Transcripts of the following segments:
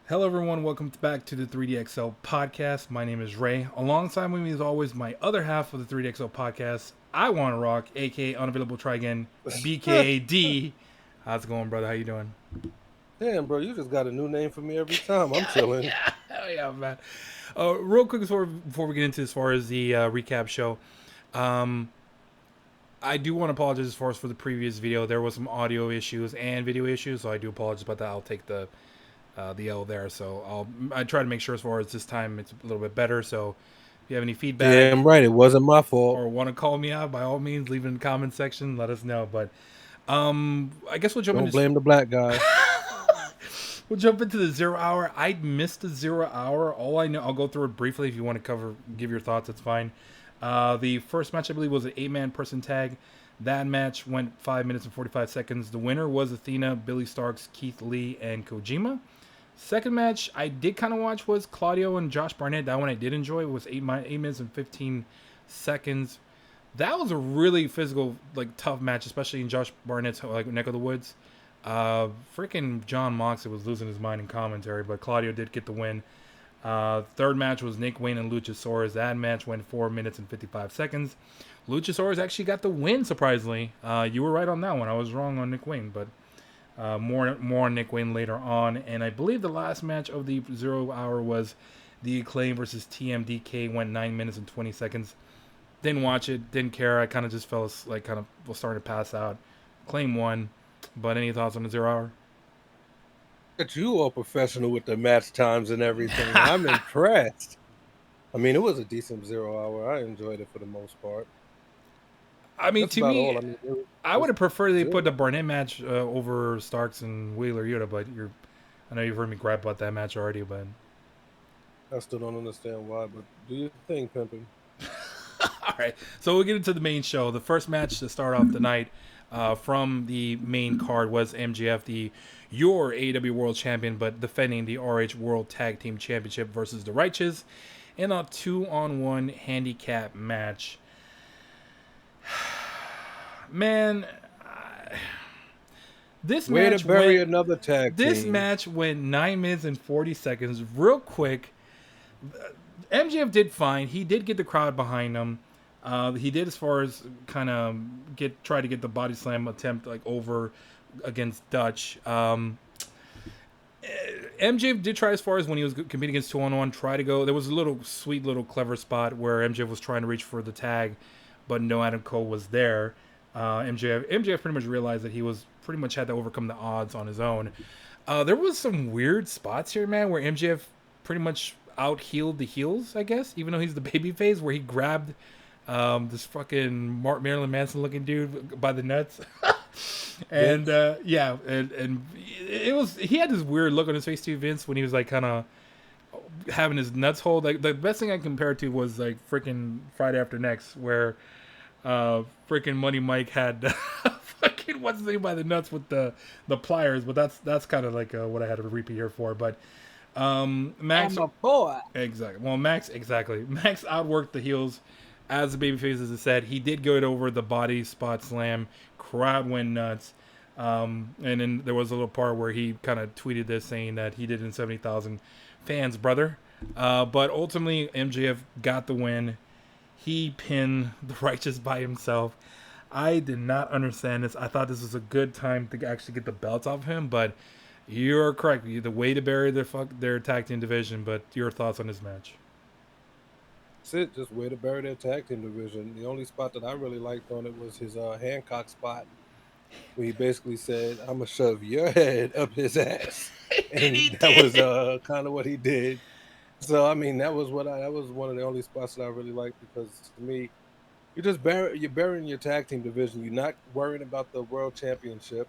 Hello, everyone. Welcome back to the 3DXL podcast. My name is Ray. Alongside with me, as always, my other half of the 3DXL podcast, I Want to Rock, aka Unavailable Try Again, BKA D. How's it going, brother? How you doing? Damn, bro, you just got a new name for me every time. I'm chilling. Hell yeah, man. Real quick before we get into as far as the recap show, um, I do want to apologize as far as for the previous video. There was some audio issues and video issues, so I do apologize about that. I'll take the L there. So I try to make sure as far as this time it's a little bit better. So if you have any feedback Damn right, it wasn't my fault. or want to call me out, by all means, leave it in the comment section. Let us know. But I guess Don't blame the black guy. we'll jump into the 0 hour. I missed the 0 hour. All I know, I'll go through it briefly. If you want to give your thoughts, that's fine. The first match, I believe, was an 8-man person tag. That match went 5 minutes and 45 seconds. The winner was Athena, Billy Starks, Keith Lee, and Kojima. Second match I did kind of watch was Claudio and Josh Barnett. That one I did enjoy. It was 8 minutes and 15 seconds. That was a really physical, like tough match, especially in Josh Barnett's like neck of the woods. Freaking John Moxley was losing his mind in commentary, but Claudio did get the win. Third match was Nick Wayne and Luchasaurus. That match went 4 minutes and 55 seconds. Luchasaurus actually got the win, surprisingly. You were right on that one. I was wrong on Nick Wayne, but more on Nick Wayne later on. And I believe the last match of the 0 hour was the Acclaim versus TMDK. Went 9 minutes and 20 seconds. Didn't watch it. Didn't care. I kind of just was starting to pass out. Acclaim won. But any thoughts on the 0 hour? That you all professional with the match times and everything. I'm impressed. I mean, it was a decent 0 hour. I enjoyed it for the most part. I mean, That's to about me, all. I mean, it I would was have preferred they put good. the Barnett match over Starks and Wheeler Yuta, but I know you've heard me gripe about that match already, but I still don't understand why, but do your thing, pimping. all right. So we'll get into the main show. The first match to start off the night from the main card was MJF, your AEW World Champion, but defending the RH World Tag Team Championship versus the Righteous in a 2-on-1 handicap match. Man, this Way to match bury went another tag this team. match went 9 minutes and 40 seconds real quick. MJF did fine. He did get the crowd behind him. He did as far as kind of try to get the body slam attempt like over against Dutch. MJF did try as far as when he was competing against 2-on-1, try to go. There was a little sweet little clever spot where MJF was trying to reach for the tag, but no Adam Cole was there. MJF pretty much realized that he was pretty much had to overcome the odds on his own. There was some weird spots here, man, where MJF pretty much out healed the heels, I guess, even though he's the baby phase, where he grabbed this fucking Marilyn Manson looking dude by the nuts. And and it was he had this weird look on his face too, Vince, when he was like kind of having his nuts hold. Like the best thing I compared to was like freaking Friday After Next, where freaking Money Mike had fucking what's his name by the nuts with the pliers. But that's kind of like what I had to repeat here for. But Max, I'm a boy. exactly. Well, Max exactly. Max outworked the heels. As the babyface, as I said, he did go over the body spot slam. Crowd went nuts. And then there was a little part where he kind of tweeted this saying that he did in 70,000 fans, brother. But ultimately, MJF got the win. He pinned the Righteous by himself. I did not understand this. I thought this was a good time to actually get the belts off him, but you're correct. The way to bury their tag team division. But your thoughts on this match? That's it. Just way to bury their tag team division. The only spot that I really liked on it was his Hancock spot, where he basically said, "I'm gonna shove your head up his ass," And he and that was did. kind of what he did. So I mean, that was one of the only spots that I really liked because to me, you're burying your tag team division. You're not worrying about the world championship,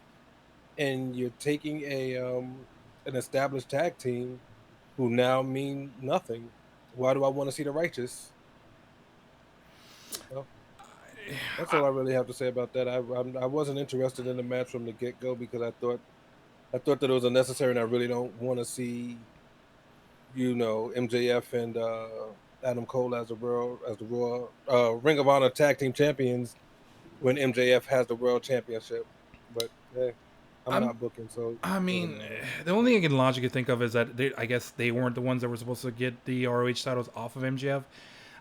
and you're taking a an established tag team who now mean nothing. Why do I want to see the righteous? Well, that's all I really have to say about that. I wasn't interested in the match from the get go because I thought that it was unnecessary, and I really don't want to see MJF and Adam Cole as the Raw Ring of Honor tag team champions when MJF has the world championship. But hey, I'm not booking, so I it doesn't mean, matter. the only thing I can logically think of is that I guess they weren't the ones that were supposed to get the ROH titles off of MJF.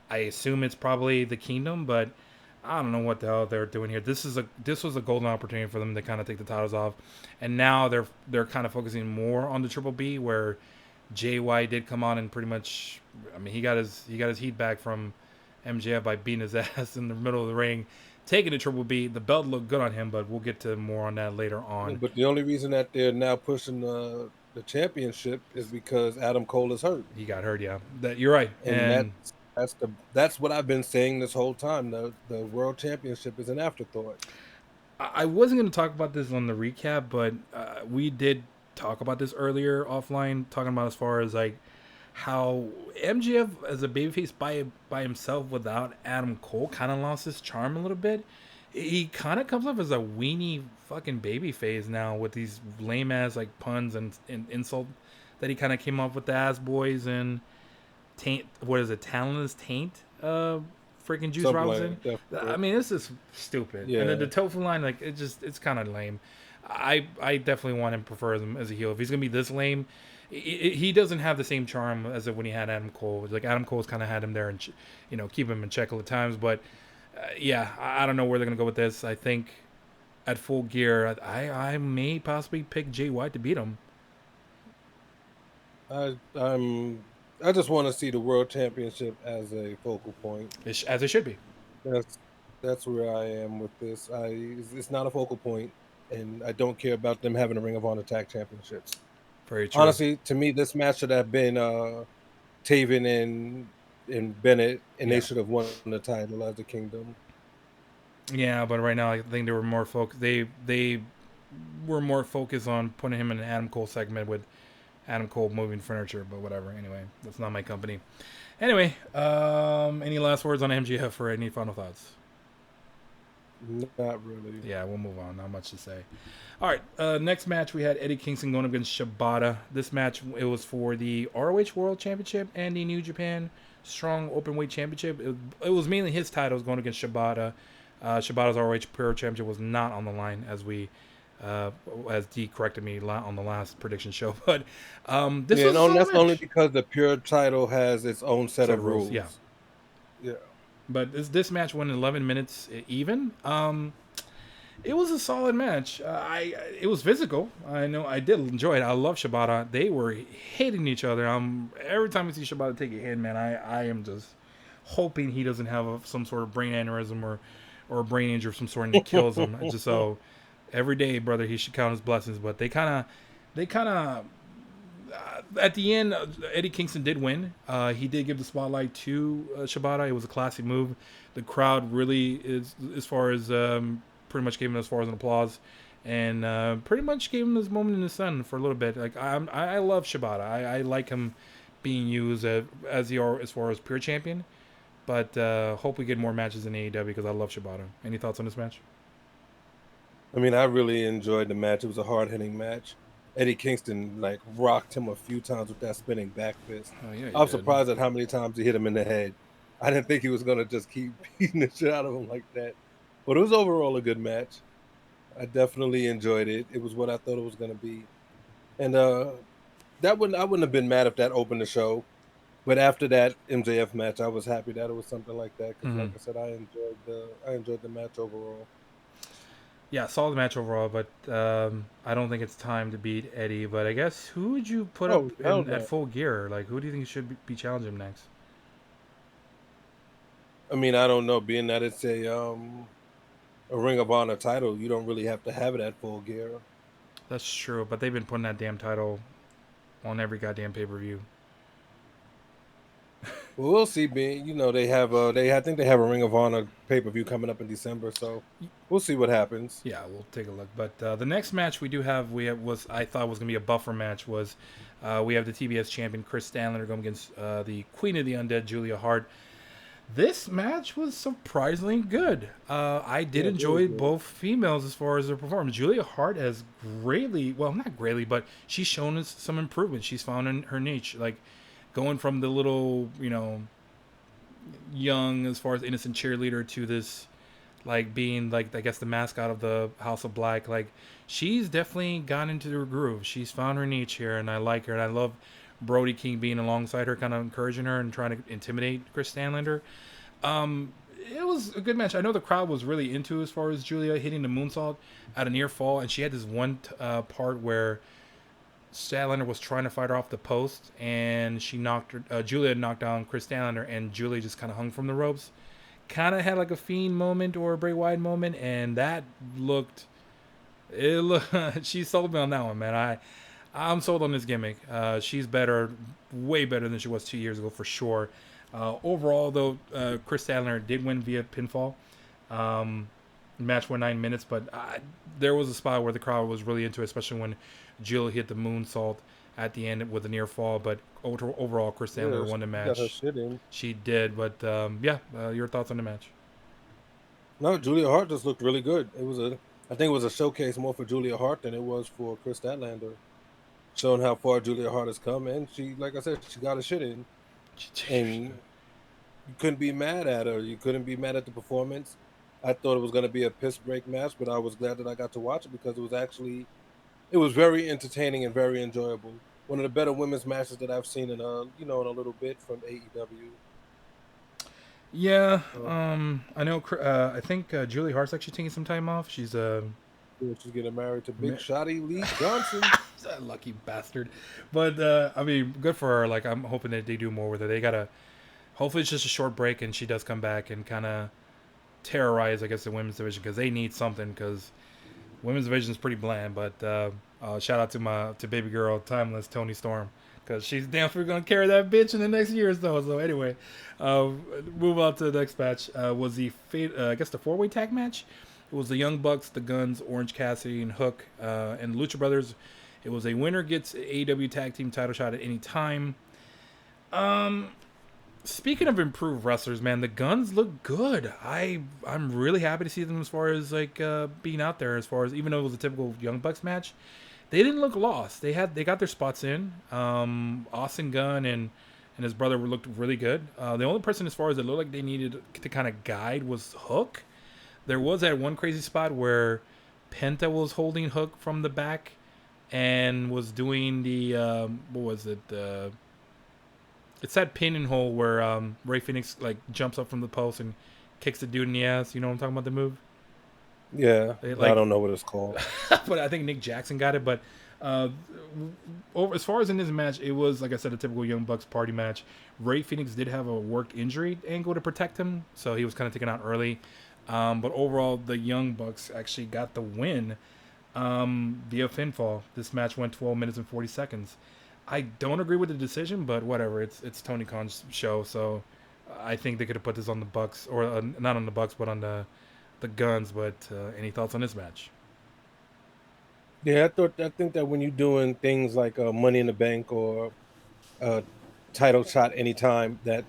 I assume it's probably the Kingdom, but I don't know what the hell they're doing here. This was a golden opportunity for them to kind of take the titles off, and now they're kind of focusing more on the Triple B, where JY did come on and pretty much, I mean, he got his heat back from MJF by beating his ass in the middle of the ring, taking the Triple B. The belt looked good on him, but we'll get to more on that later Yeah, on. but the only reason that they're now pushing the championship is because Adam Cole is hurt, He got hurt, yeah. That you're right, and and that's what I've been saying this whole time. The world championship is an afterthought. I wasn't going to talk about this on the recap, but we did talk about this earlier offline, talking about as far as like how MJF as a babyface by himself without Adam Cole kind of lost his charm a little bit. He kind of comes off as a weenie fucking babyface now with these lame ass like puns and insult that he kind of came up with the ass boys and taint. What is it? Talentless taint. Freaking Juice Something Robinson. like that. I mean, this is stupid. And then Yeah, the tofu line, like it's kind of lame. I definitely want him prefer him as a heel. If he's gonna be this lame, he doesn't have the same charm as when he had Adam Cole. Like Adam Cole's kind of had him there and keep him in check all the times. But yeah, I don't know where they're gonna go with this. I think at Full Gear, I may possibly pick Jay White to beat him. I just want to see the world championship as a focal point. As it should be. That's that's where I am with this. It's not a focal point, and I don't care about them having a Ring of Honor Tag Championships. Very true. Honestly, to me, this match should have been Taven and Bennett, and they Yeah. should have won the title as the Kingdom. Yeah, but right now I think they were more focused. They were more focused on putting him in an Adam Cole segment with Adam Cole moving furniture. But whatever. Anyway, that's not my company. Anyway, any last words on MGF or any final thoughts? Not really. Yeah, we'll move on. Not much to say. All right, next match we had Eddie Kingston going against Shibata. This match it was for the ROH World Championship and the New Japan Strong Openweight Championship. It was mainly his titles going against Shibata. Shibata's ROH Pro Championship was not on the line as Dee corrected me on the last prediction show. But this was a that's match. only because the pure title has its own set of rules. Yeah. Yeah. But this match went 11 minutes even. It was a solid match. It was physical. I know I did enjoy it. I love Shibata. They were hitting each other. Every time I see Shibata take a hit, man, I am just hoping he doesn't have some sort of brain aneurysm or a brain injury of some sort and it kills him. Just so every day, brother, he should count his blessings. But they kind of at the end, Eddie Kingston did win. He did give the spotlight to Shibata. It was a classy move. The crowd really is, as far as pretty much gave him as far as an applause, and pretty much gave him this moment in the sun for a little bit. Like I love Shibata. I like him being used as far as pure champion. But hope we get more matches in AEW because I love Shibata. Any thoughts on this match? I mean, I really enjoyed the match. It was a hard hitting match. Eddie Kingston rocked him a few times with that spinning back fist. Oh yeah, I'm surprised at how many times he hit him in the head. I didn't think he was gonna just keep beating the shit out of him like that. But it was overall a good match. I definitely enjoyed it. It was what I thought it was gonna be. And I wouldn't have been mad if that opened the show. But after that MJF match, I was happy that it was something like that because, like I said, I enjoyed the match overall. Yeah, solid match overall, but I don't think it's time to beat Eddie. But I guess who would you put Oh, up hell no. at Full Gear? Like, who do you think should be challenging him next? I mean, I don't know. Being that it's a Ring of Honor title, you don't really have to have it at Full Gear. That's true, but they've been putting that damn title on every goddamn pay-per-view. Well, we'll see. Being I think they have a Ring of Honor pay-per-view coming up in December, so we'll see what happens. Yeah, we'll take a look. But the next match I thought was gonna be a buffer match was we have the TBS champion Chris Stanlander going against the Queen of the Undead Julia Hart. This match was surprisingly good. I did enjoy both females as far as their performance. Julia Hart has not greatly, but she's shown us some improvement. She's found in her niche, like going from the little, young as far as innocent cheerleader to this like being like I guess the mascot of the House of Black. Like she's definitely gone into her groove. She's found her niche here, and I like her. And I love Brody King being alongside her, kind of encouraging her and trying to intimidate Chris Stanlander. Um, it was a good match. I know the crowd was really into as far as Julia hitting the moonsault at a near fall, and she had this one part where Statlander was trying to fight her off the post, and she knocked her. Julia knocked down Chris Statlander, and Julia just kind of hung from the ropes. Kind of had like a Fiend moment or a Bray Wyatt moment, and that looked. It look, she sold me on that one, man. I'm sold on this gimmick. She's better, way better than she was 2 years ago for sure. Overall, though, Chris Statlander did win via pinfall. Um, Match went 9 minutes, but there was a spot where the crowd was really into it, especially when Jill hit the moonsault at the end with a near fall. But overall, Chris Yeah, Statlander won the she got her match. shit in. She did, but yeah, your thoughts on the match? No, Julia Hart just looked really good. I think it was a showcase more for Julia Hart than it was for Chris Statlander, showing how far Julia Hart has come. And she, like I said, she got her shit in, and you couldn't be mad at her. You couldn't be mad at the performance. I thought it was going to be a piss break match, but I was glad that I got to watch it because it was very entertaining and very enjoyable. One of the better women's matches that I've seen in in a little bit from AEW. Yeah, So I know. I think Julie Hart's actually taking some time off. She's yeah, she's getting married to Big mi- Shotty Lee Johnson. that lucky bastard. But I mean, good for her. Like I'm hoping that they do more with her. They gotta. Hopefully, it's just a short break and she does come back and kind of terrorize, I guess, the women's division because they need something because women's division is pretty bland. But shout out to baby girl Timeless Tony Storm because she's damn sure gonna carry that bitch in the next year or so. So anyway, uh, move on to the next match. Was the I guess the 4-way tag match. It was the Young Bucks, the Guns, Orange Cassidy, and Hook, and the Lucha Brothers. It was a winner gets AEW Tag Team title shot at any time. Um, Speaking of improved wrestlers, man, the Guns look good. I'm really happy to see them as far as like being out there. As far as even though it was a typical Young Bucks match, they didn't look lost. They got their spots in. Austin Gunn and his brother looked really good. The only person as far as it looked like they needed to kind of guide was Hook. There was that one crazy spot where Penta was holding Hook from the back and was doing the what was it? It's that pin and hole where Ray Phoenix like jumps up from the post and kicks the dude in the ass. You know what I'm talking about? The move. Yeah, I Like, don't know what it's called. but I think Nick Jackson got it. But uh, over as far as in this match, it was like I said, a typical Young Bucks party match. Ray Phoenix did have a work injury angle to protect him, so he was kind of taken out early. But overall, the Young Bucks actually got the win via pinfall. This match went 12 minutes and 40 seconds. I don't agree with the decision, but whatever. It's Tony Khan's show, so I think they could have put this on the Bucks, or not on the Bucks, but on the Guns. But any thoughts on this match? Yeah, I think that when you're doing things like Money in the Bank or title shot anytime, that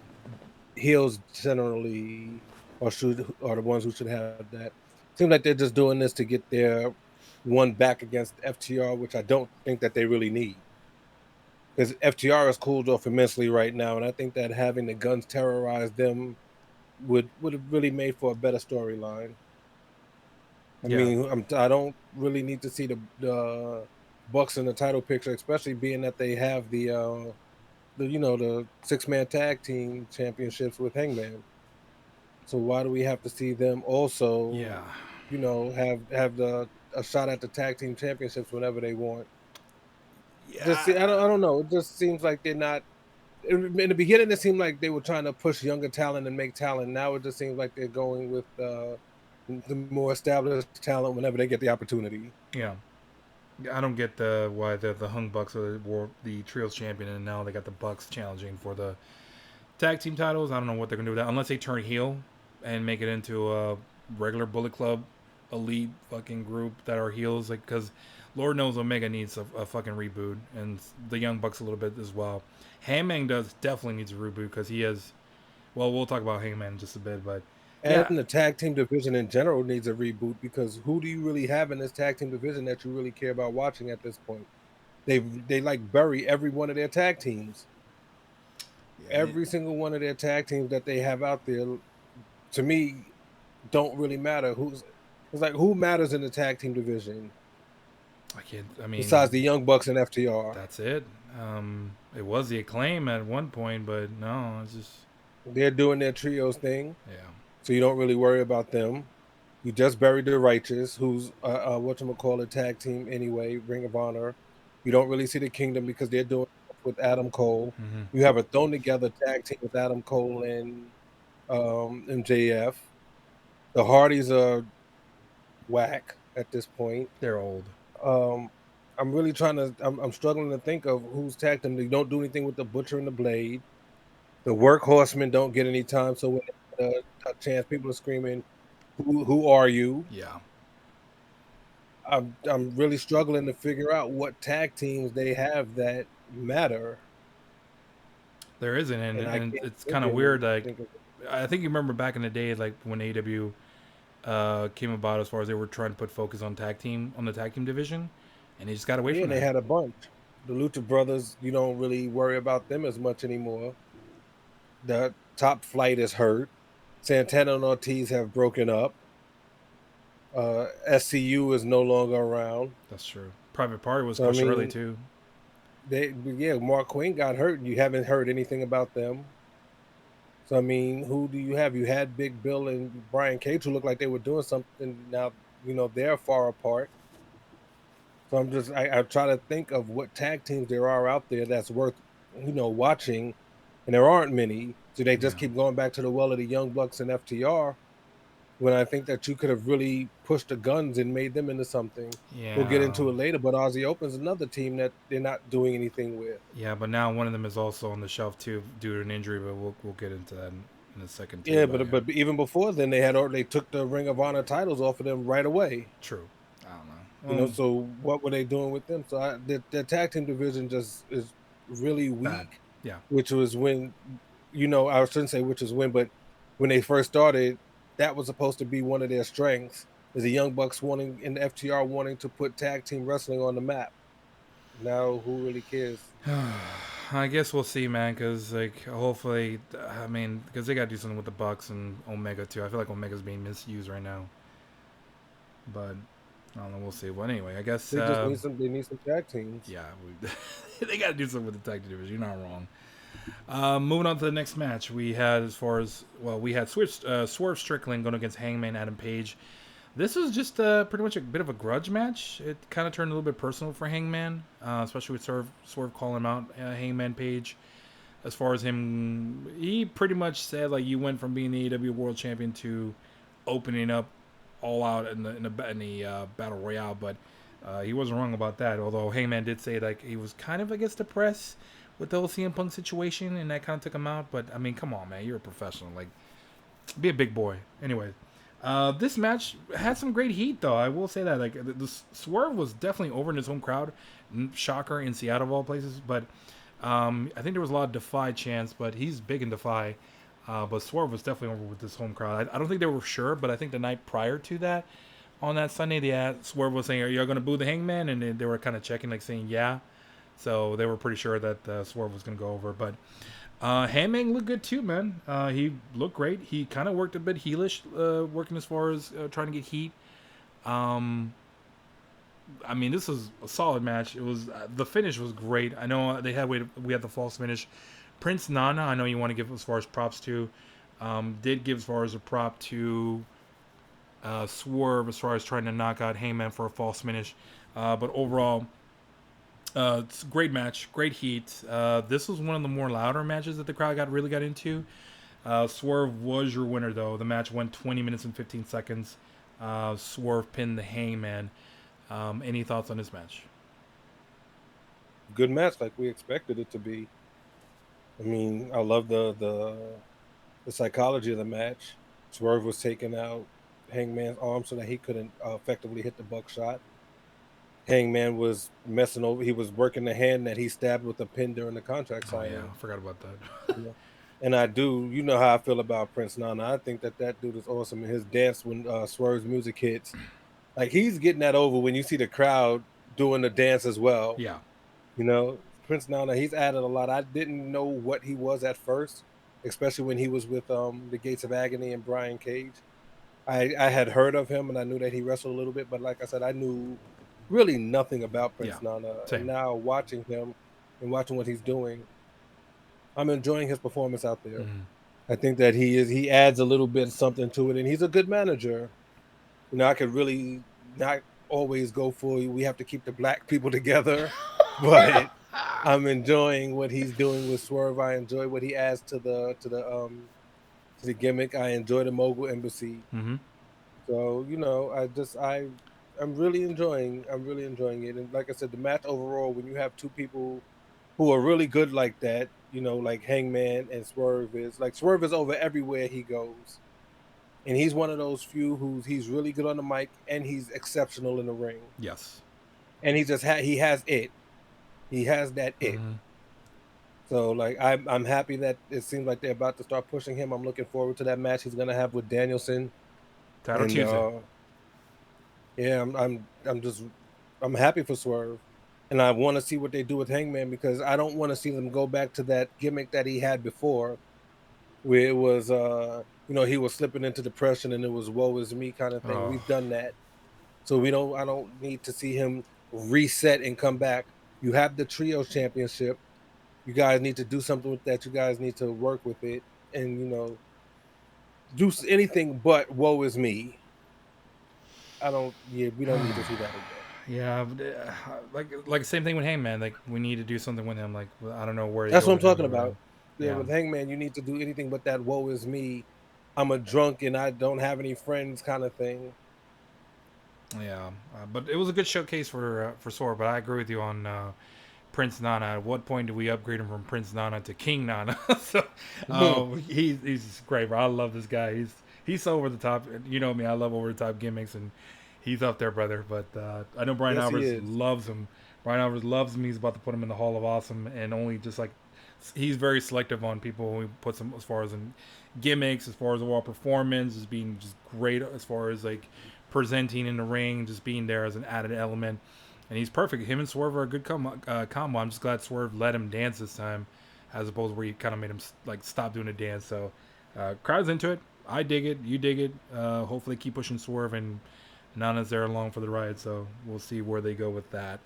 heels generally or should are the ones who should have that. Seems like they're just doing this to get their one back against FTR, which I don't think that they really need. Because FTR has cooled off immensely right now, and I think that having the Guns terrorize them would have really made for a better storyline. I Yeah, mean, I don't really need to see the Bucks in the title picture, especially being that they have the 6-man tag team championships with Hangman. So why do we have to see them also, yeah, have the a shot at the tag team championships whenever they want? yeah. I don't know. It just seems like they're not. In the beginning, it seemed like they were trying to push younger talent and make talent. Now it just seems like they're going with the more established talent whenever they get the opportunity. Yeah. I don't get the why the Hung Bucks were the trios champion, and now they got the Bucks challenging for the tag team titles. I don't know what they're gonna do with that unless they turn heel and make it into a regular Bullet Club elite fucking group that are heels. Like, because Lord knows Omega needs a fucking reboot, and the Young Bucks a little bit as well. Hangman does definitely needs a reboot because he has. Well, we'll talk about Hangman in just a bit, but And yeah, the tag team division in general needs a reboot because who do you really have in this tag team division that you really care about watching at this point? They like bury every one of their tag teams. yeah, Every single one of their tag teams that they have out there, to me, don't really matter. It's like who matters in the tag team division I can't. I besides mean, the Young Bucks and FTR? that's it. It was the Acclaim at one point, but no, it's just They're doing their trios thing, yeah. so you don't really worry about them. You just buried the Righteous, who's a tag team anyway, Ring of Honor. You don't really see the Kingdom because they're doing stuff with Adam Cole. Mm-hmm. You have a thrown together tag team with Adam Cole and MJF. The Hardys are whack at this point. They're old. Um, I'm really trying to. I'm struggling to think of who's tagged them. They don't do anything with the Butcher and the Blade. The Workhorsemen don't get any time. So when they get a chance, people are screaming, "Who are you?" Yeah, I'm really struggling to figure out what tag teams they have that matter, there isn't, and and I and can't it's kind of weird. Like, think of I think you remember back in the day, like when AEW came about, as far as they were trying to put focus on the tag team division, and they just got away yeah, from and they that. had a bunch. The Lucha Brothers, you don't really worry about them as much anymore. The Top Flight is hurt. Santana and Ortiz have broken up. SCU is no longer around. That's true. Private Party was So I crushed early mean, too. Mark Quinn got hurt, and you haven't heard anything about them. So I mean, who do you have? You had Big Bill and Brian Cage who looked like they were doing something. Now they're far apart. So I try to think of what tag teams there are out there that's worth watching, and there aren't many. So they just Yeah, keep going back to the well of the Young Bucks and FTR. When I think that you could have really pushed the guns and made them into something. We'll get yeah, into it later, but Aussie Open's another team that they're not doing anything with. yeah. But now one of them is also on the shelf too due to an injury. But we'll get into that in a second too. Yeah, But yeah, but even before then, they took the Ring of Honor titles off of them right away. true. I don't know. So what were they doing with them? So the tag team division just is really Bad. weak, Yeah, which was when I shouldn't say which was when, but when they first started, that was supposed to be one of their strengths. Is the Young Bucks wanting and the FTR wanting to put tag team wrestling on the map. Now, who really cares? I guess we'll see, man. Because like hopefully, I mean, because they got to do something with the Bucks and Omega too. I feel like Omega's being misused right now. But I don't know. We'll see. Well, anyway, I guess They just need some. They need some tag teams. yeah, they got to do something with the tag team division. You're not wrong. Moving on to the next match, we had we had Swerve Strickland going against Hangman Adam Page. This was just pretty much a bit of a grudge match. It kind of turned a little bit personal for Hangman, especially with Swerve calling him out, Hangman Page. As far as him, he pretty much said like you went from being the AEW World Champion to opening up all out in the Battle Royale, but he wasn't wrong about that. Although Hangman did say like he was kind of, I guess, depressed with the whole CM Punk situation, and that kind of took him out. But I mean, come on, man, you're a professional. Like, be a big boy. Anyway, this match had some great heat, though. I will say that. Like, the Swerve was definitely over in his home crowd. Shocker in Seattle of all places, but I think there was a lot of Defy chants, but he's big in Defy. But Swerve was definitely over with this home crowd. I don't think they were sure, but I think the night prior to that, on that Sunday, Swerve was saying, "Are you going to boo the Hangman?" And they were kind of checking, like saying, "Yeah." So they were pretty sure that Swerve was going to go over. But Hangman looked good too, man. He looked great. He kind of worked a bit heelish, working as far as trying to get heat. Um, I mean, this was a solid match. It was the finish was great. I know we had the false finish. Prince Nana, I know you want to give as far as props to. Did give as far as a prop to Swerve as far as trying to knock out Hangman for a false finish. But overall, it's a great match, great heat. This was one of the more louder matches that the crowd really got into. Swerve was your winner though. The match went 20 minutes and 15 seconds. Swerve pinned the Hangman. Any thoughts on this match? Good match, like we expected it to be. I mean, I love the psychology of the match. Swerve was taking out Hangman's arm so that he couldn't effectively hit the buckshot. Hangman was messing over. He was working the hand that he stabbed with a pin during the contract Oh yeah, signing. I forgot about that. You know? And I do, you know how I feel about Prince Nana. I think that dude is awesome. And his dance when Swerve's music hits, like he's getting that over when you see the crowd doing the dance as well. Yeah, Prince Nana, he's added a lot. I didn't know what he was at first, especially when he was with the Gates of Agony and Brian Cage. I had heard of him and I knew that he wrestled a little bit, but like I said, I knew really nothing about Yeah, Prince Nana. And same. now watching him and watching what he's doing, I'm enjoying his performance out there. Mhm. I think that he adds a little bit something to it, and he's a good manager. I could really not always go for we have to keep the black people together, but I'm enjoying what he's doing with Swerve. I enjoy what he adds to the gimmick. I enjoy the Mogul Embassy. Mm-hmm. So, I'm really enjoying it. And like I said, the match overall, when you have two people who are really good like that, like Hangman and Swerve is over everywhere he goes. And he's one of those few he's really good on the mic and he's exceptional in the ring. Yes. And he has it. He has that it. Mm-hmm. So like I'm happy that it seems like they're about to start pushing him. I'm looking forward to that match he's gonna have with Danielson. Title And Tuesday. yeah, I'm happy for Swerve. And I want to see what they do with Hangman because I don't want to see them go back to that gimmick that he had before, where it was he was slipping into depression and it was woe is me kind of thing. Oh. We've done that. So I don't need to see him reset and come back. You have the trios championship. You guys need to do something with that. You guys need to work with it and do anything but woe is me. We don't need to see that again. Yeah, but, like same thing with Hangman. Like we need to do something with him. Like I don't know where to That's go what I'm with him talking ever. about. Yeah, Yeah, with Hangman, you need to do anything but that woe is me. I'm a drunk and I don't have any friends kind of thing. yeah. But it was a good showcase for Sora. But I agree with you on Prince Nana. At what point do we upgrade him from Prince Nana to King Nana? So he's great, bro. I love this guy. He's so over the top. You know me, I love over the top gimmicks, and he's up there, brother. But I know Brian Yes, he Alvarez is. loves him. Brian Alvarez loves him. He's about to put him in the Hall of Awesome, and only just like he's very selective on people when he puts them as far as in gimmicks, as far as overall performance, as being just great as far as like presenting in the ring, just being there as an added element. And he's perfect. Him and Swerve are a good combo. I'm just glad Swerve let him dance this time, as opposed to where he kind of made him like stop doing the dance. So, crowd's into it. I dig it. You dig it. Hopefully, keep pushing Swerve, and Nana's there along for the ride. So we'll see where they go with that.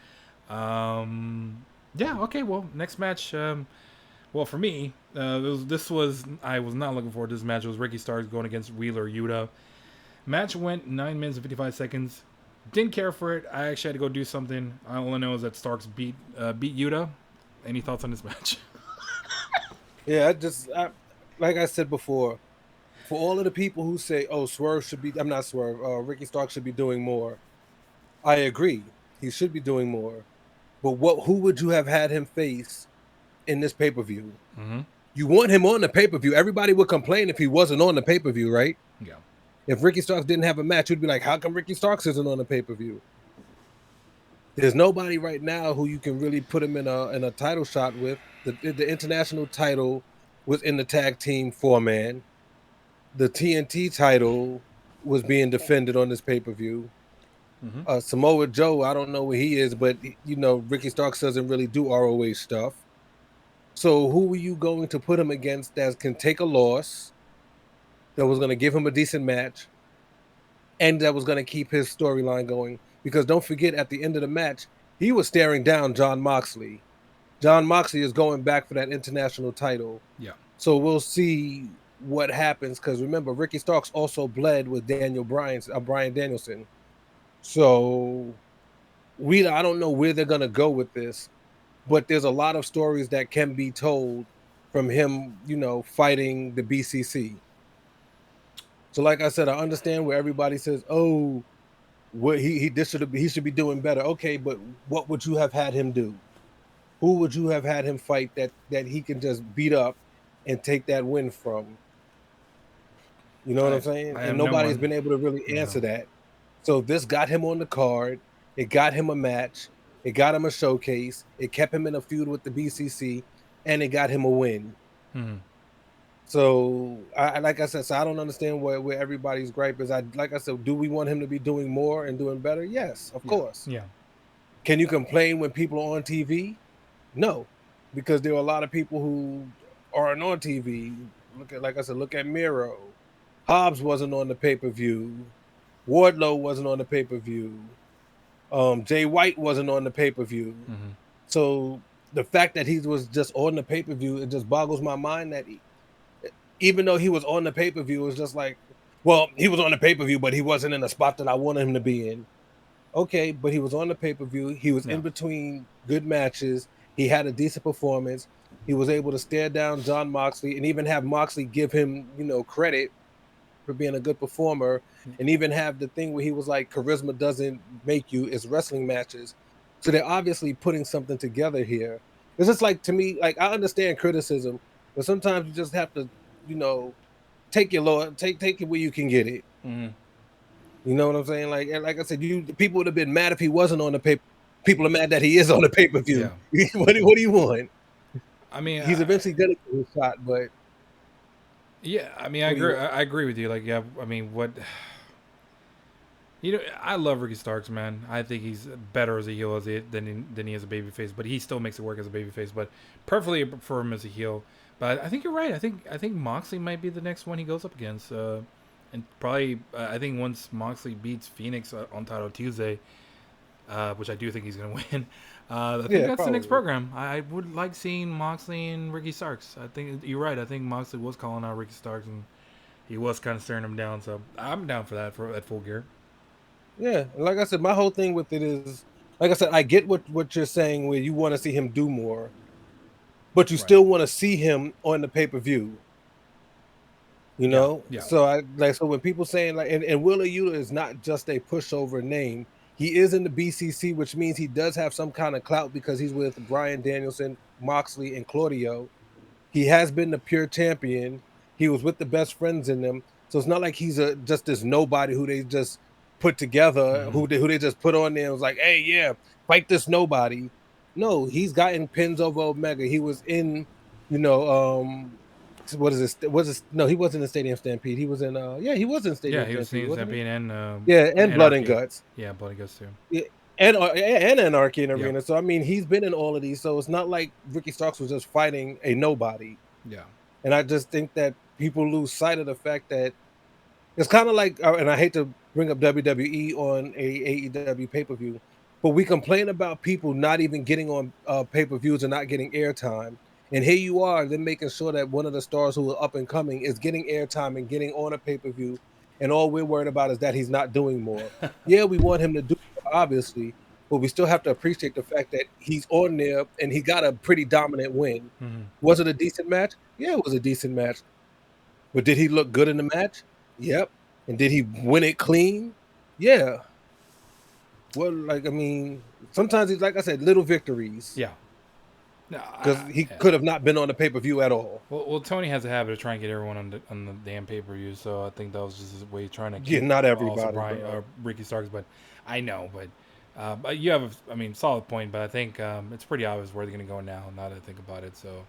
Yeah. Okay. Well, next match. Well, for me, this was I was not looking forward to this match. It was Ricky Starks going against Wheeler Yuta. Match went 9 minutes and 55 seconds. Didn't care for it. I actually had to go do something. All I know is that Starks beat Yuta. Any thoughts on this match? Yeah, like I said before, for all of the people who say, "Oh, I'm not Swerve. Ricky Stark should be doing more." I agree. He should be doing more. But who would you have had him face in this pay-per-view? Mm-hmm. You want him on the pay-per-view. Everybody would complain if he wasn't on the pay-per-view, right? Yeah. If Ricky Starks didn't have a match, you'd be like, how come Ricky Starks isn't on the pay-per-view? There's nobody right now who you can really put him in a title shot with. The international title was in the tag team 4-man. The TNT title was being defended on this pay-per-view. Mm-hmm. Samoa Joe, I don't know where he is, but Ricky Starks doesn't really do ROH stuff. So who were you going to put him against that can take a loss, that was going to give him a decent match, and that was going to keep his storyline going? Because don't forget, at the end of the match, he was staring down Jon Moxley. Jon Moxley is going back for that international title. Yeah. So we'll see what happens. Because remember, Ricky Starks also bled with Brian Danielson. So I don't know where they're gonna go with this, but there's a lot of stories that can be told from him, fighting the BCC. So, like I said, I understand where everybody says, "Oh, what he should be doing better." Okay, but what would you have had him do? Who would you have had him fight that he can just beat up and take that win from? You know what I'm saying? I And have no nobody's one. been able to really Yeah. answer that. So this got him on the card. It got him a match. It got him a showcase. It kept him in a feud with the BCC, and it got him a win. Mm-hmm. So, like I said, I don't understand where everybody's gripe is. Like I said, do we want him to be doing more and doing better? Yes, of Yeah. course. Yeah. Can you complain when people are on TV? No, because there are a lot of people who aren't on TV. Like I said, look at Miro. Hobbs wasn't on the pay-per-view. Wardlow wasn't on the pay-per-view. Jay White wasn't on the pay-per-view. Mm-hmm. So the fact that he was just on the pay-per-view, it just boggles my mind that even though he was on the pay-per-view, it's just like, well, he was on the pay-per-view, but he wasn't in the spot that I wanted him to be in. Okay, but he was on the pay-per-view. He was Yeah. in between good matches. He had a decent performance. He was able to stare down John Moxley and even have Moxley give him, credit for being a good performer, and even have the thing where he was like, charisma doesn't make you, it's wrestling matches. So they're obviously putting something together here. It's just like, to me, like, I understand criticism, but sometimes you just have to, you know, take it where you can get it. Mm-hmm. You know what I'm saying? Like I said, people would have been mad if he wasn't on the paper. People are mad that he is on the pay-per-view. Yeah. What do you want? I mean, He's eventually gonna get his shot, but yeah. I mean, I what do you agree. want? I agree with you. Like, yeah. I mean, what? You know, I love Ricky Starks, man. I think he's better as a heel than he is a babyface, but he still makes it work as a babyface. But perfectly prefer him as a heel. But I think you're right. I think Moxley might be the next one he goes up against. And probably I think once Moxley beats Phoenix on Title Tuesday, which I do think he's going to win. I think Yeah, that's the next probably. program. I would like seeing Moxley and Ricky Starks. I think you're right. I think Moxley was calling out Ricky Starks and he was kind of staring him down. So I'm down for that at Full Gear. Yeah, and like I said, my whole thing with it is, like I said, I get what you're saying, where you want to see him do more, but you Right. still want to see him on the pay-per-view. You Yeah. know, Yeah. so when people saying like, and Willa Yuta is not just a pushover name. He is in the BCC, which means he does have some kind of clout because he's with Brian Danielson, Moxley, and Claudio. He has been the pure champion. He was with the best friends in them. So it's not like he's just this nobody who they just put together, Mm-hmm. who they just put on there and was like, hey, yeah, fight this nobody. No, he's gotten pins over Omega. He was in, you know, what is this? Was this? No, he wasn't in Stadium Stampede. He was in yeah, he was in Yeah, Stadium he was Stampede, seeing wasn't he? Champion and Yeah, and Blood and Anarchy. Guts. Yeah, Bloody Ghost too. Yeah, and Anarchy in Yep. Arena. So I mean, he's been in all of these. So it's not like Ricky Starks was just fighting a nobody. Yeah. And I just think that people lose sight of the fact that it's kind of like, and I hate to bring up WWE on a AEW pay-per-view, but we complain about people not even getting on pay-per-views and not getting airtime. And here you are, they're making sure that one of the stars who are up and coming is getting airtime and getting on a pay-per-view. And all we're worried about is that he's not doing more. Yeah, we want him to do more, obviously, but we still have to appreciate the fact that he's on there and he got a pretty dominant win. Mm-hmm. Was it a decent match? Yeah, it was a decent match. But did he look good in the match? Yep. And did he win it clean? Yeah. Well, like, I mean, sometimes he's, like I said, little victories Yeah. No, because he yeah. could have not been on the pay-per-view at all. Well, Tony has a habit of trying to get everyone on the damn pay per view, so I think that was just his way of trying to Yeah, keep not also everybody, Brian bro. Ricky Starks. But I know, but you have I mean, solid point. But I think it's pretty obvious where they're going to go now. Now that I think about it, so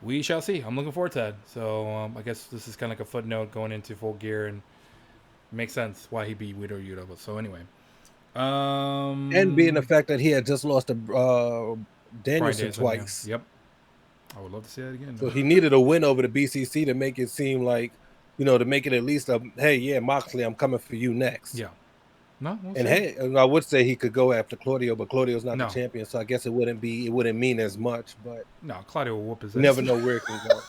we shall see. I'm looking forward to that. So I guess this is kind of like a footnote going into Full Gear and makes sense why he beat Widow Yuta. But so anyway, And being the um, fact that he had just lost to Brian Danielson Danielson, yeah, twice. yep. I would love to see that again. So he needed a win over the BCC to make it seem like, to make it at least a, hey, yeah, Moxley, I'm coming for you next. Yeah, no, we'll And see. hey, and I would say he could go after Claudio, but Claudio's not the No, champion, so I guess it wouldn't mean as much, but no, Claudio will whoop his you never ass. know where it can go.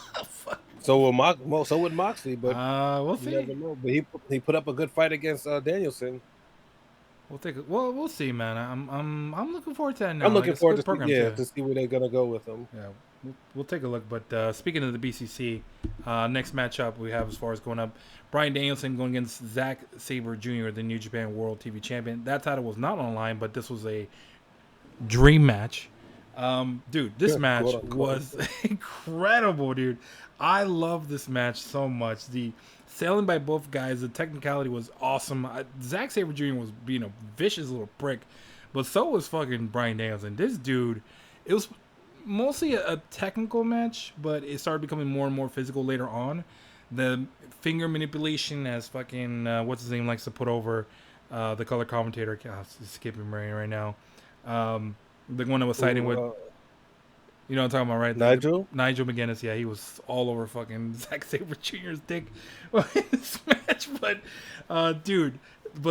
So would Moxley, but We'll you see. never know. But he put up a good fight against Danielson. We'll take it. Well, we'll see, man. I'm looking forward to that I'm now. Like looking it's a forward good to program too. see where they're gonna go with him. Yeah, we'll take a look. But speaking of the BCC, next matchup we have as far as going up, Brian Danielson going against Zack Sabre Jr., the New Japan World TV Champion. That title was not online, but this was a dream match. Dude, this Quote match unquote. was incredible, dude. I love this match so much. The selling by both guys, the technicality was awesome. Zack Sabre Jr. was being a vicious little prick, but so was fucking Brian Danielson. This dude, it was mostly a technical match, but it started becoming more and more physical later on. The finger manipulation, as fucking what's his name likes to put over the color commentator. God, it's escaping me right now. The one that was siding with Ooh, You know what I'm talking about, right? Nigel. Nigel McGuinness, yeah, he was all over fucking Zack Sabre Jr.'s dick in this match. But, dude,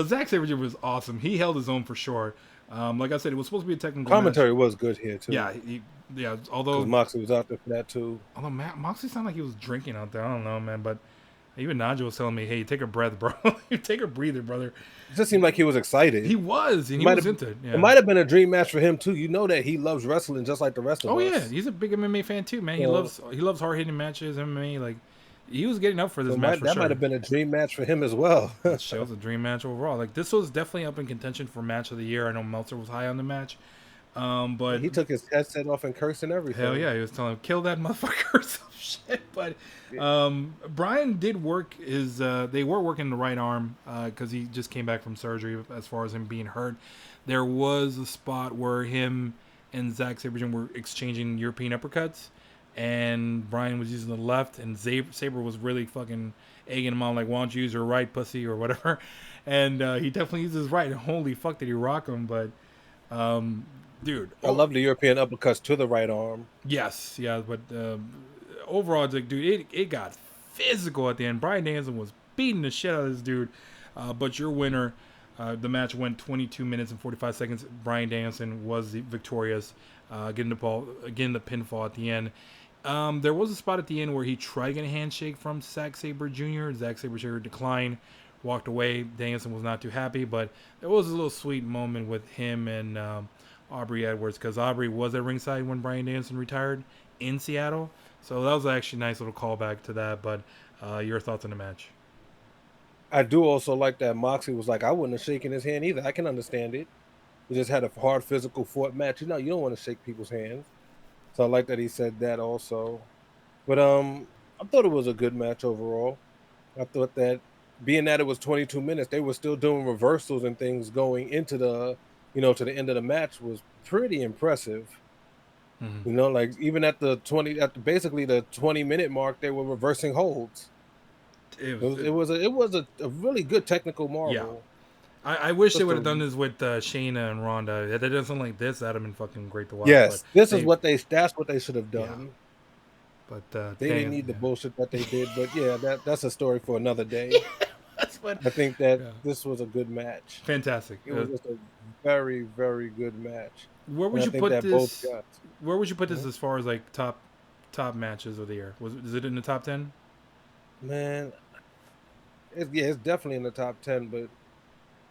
Zack Sabre Jr. was awesome. He held his own for sure. Like I said, it was supposed to be a technical match. Commentary was good here too. Yeah, yeah. Because Moxley was out there for that too. Although Moxley sounded like he was drinking out there. I don't know, man. But even Nigel was telling me, "Hey, take a breath, bro. Take a breather, brother." It just seemed like he was excited. He was, and he was into it. Yeah. It might have been a dream match for him too. You know that he loves wrestling just like the rest of us. Oh yeah, he's a big MMA fan too, man. He loves hard hitting matches, MMA. Like he was getting up for this match. That might have been a dream match for him as well. That shows a dream match overall. Like this was definitely up in contention for match of the year. I know Meltzer was high on the match, but he took his headset off and cursed and everything. Hell yeah, he was telling him kill that motherfucker or some shit. But Brian did work his. They were working the right arm because he just came back from surgery. As far as him being hurt, there was a spot where him and Zack Sabre Jr. were exchanging European uppercuts, and Brian was using the left, and Sabre was really fucking egging him on, like, "Why don't you use your right, pussy," or whatever. And he definitely used his right. And holy fuck, did he rock him? But dude, I love the European uppercuts to the right arm. Yes, yeah, but overall, it's like, dude, it got physical at the end. Bryan Danielson was beating the shit out of this dude. But your winner, the match went 22 minutes and 45 seconds. Bryan Danielson was victorious, getting the pinfall at the end. There was a spot at the end where he tried to get a handshake from Zack Sabre Jr. Zack Sabre Jr. declined, walked away. Danielson was not too happy, but there was a little sweet moment with him and Aubrey Edwards, because Aubrey was at ringside when Bryan Danielson retired in Seattle. So that was actually a nice little callback to that. But your thoughts on the match? I do also like that Moxley was like, I wouldn't have shaken his hand either. I can understand it. We just had a hard physical fought match. You know, you don't want to shake people's hands. So I like that he said that also. But I thought it was a good match overall. I thought that being that it was 22 minutes, they were still doing reversals and things going into the, to the end of the match was pretty impressive. Mm-hmm. You know, like even at basically the 20-minute mark, they were reversing holds. It was a really good technical marvel. Yeah. I wish they would have done this with Shayna and Ronda. If they did something like this, that'd have been fucking great to watch. Yes, that's what they should have done. Yeah. But they didn't need the bullshit that they did. But yeah, that's a story for another day. I think that this was a good match. Fantastic. It was just a very, very good match. Where would you put this? Where would you put this as far as like top matches of the year? Is it in the top 10? Man, it's definitely in the top 10, but